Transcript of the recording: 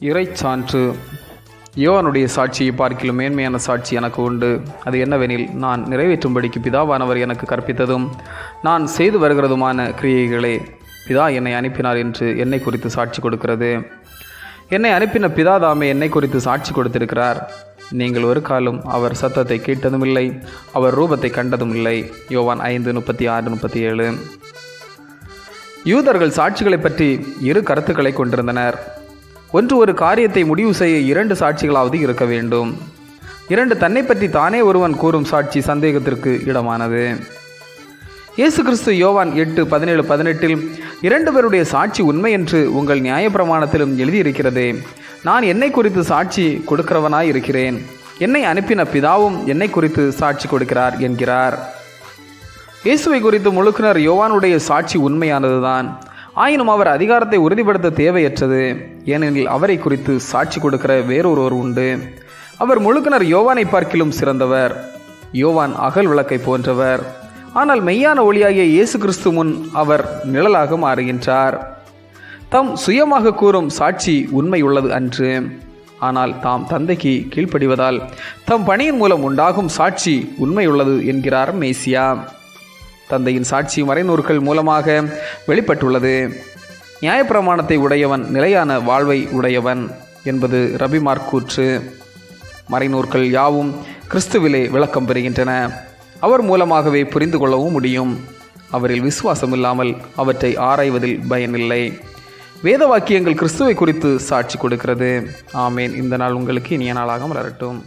இறைச்சான்று. யோவானுடைய சாட்சியை பார்க்கிலும் மேன்மையான சாட்சி எனக்கு உண்டு. அது என்னவெனில், நான் நிறைவேற்றும்படிக்கு பிதாவானவர் எனக்கு கற்பித்ததும் நான் செய்து வருகிறதுமான கிரியைகளே பிதா என்னை அனுப்பினார் என்று என்னை குறித்து சாட்சி கொடுக்கிறது. என்னை அனுப்பின பிதா தாமே என்னை குறித்து சாட்சி கொடுத்திருக்கிறார். நீங்கள் ஒரு காலம் அவர் சத்தத்தை கேட்டதுமில்லை, அவர் ரூபத்தை கண்டதும் இல்லை. யோவான் 5:36-37. யூதர்கள் சாட்சிகளை பற்றி இரு கருத்துக்களை கொண்டிருந்தனர். ஒன்று, ஒரு காரியத்தை முடிவு செய்ய 2 சாட்சிகளாவது இருக்க வேண்டும். 2, தன்னை பற்றி தானே ஒருவன் கூறும் சாட்சி சந்தேகத்திற்கு இடமானது. இயேசு கிறிஸ்து யோவான் 8:17-18 2 பேருடைய சாட்சி உண்மை என்று உங்கள் நியாயப்பிரமாணத்திலும் எழுதியிருக்கிறதே. நான் என்னை குறித்து சாட்சி கொடுக்கிறவனாய் இருக்கிறேன், என்னை அனுப்பின பிதாவும் என்னை குறித்து சாட்சி கொடுக்கிறார் என்கிறார். இயேசுவை குறித்து முழுக்கினர் யோவானுடைய சாட்சி உண்மையானதுதான். ஆயினும் அவர் அதிகாரத்தை உறுதிப்படுத்த தேவையற்றது. ஏனெனில் அவரை குறித்து சாட்சி கொடுக்கிற வேறொருவர் உண்டு. அவர் முழுக்கினர் யோவானை பார்க்கிலும் சிறந்தவர். யோவான் அகல் விளக்கை போன்றவர். ஆனால் மெய்யான ஒளியாகிய இயேசு கிறிஸ்து முன் அவர் நிழலாக மாறுகின்றார். தம் சுயமாக கூறும் சாட்சி உண்மை உள்ளது அன்று. ஆனால் தாம் தந்தைக்கு கீழ்ப்படிவதால் தம் பணியின் மூலம் உண்டாகும் சாட்சி உண்மையுள்ளது என்கிறார் மேசியா. தந்தையின் சாட்சி மறைநூல்கள் மூலமாக வெளிப்பட்டுள்ளது. நியாயப்பிரமாணத்தை உடையவன் நிலையான வாழ்வை உடையவன் என்பது ரபிமார்க் கூற்று. மறைநூல்கள் யாவும் கிறிஸ்துவிலே விளக்கம் பெறுகின்றன. அவர் மூலமாகவே புரிந்து கொள்ளவும் முடியும். அவரில் விசுவாசம் இல்லாமல் அவற்றை ஆராய்வதில் பயனில்லை. வேத வாக்கியங்கள் கிறிஸ்துவை குறித்து சாட்சி கொடுக்கிறது. ஆமேன். இந்த நாள் உங்களுக்கு இனிய நாளாக மலரட்டும்.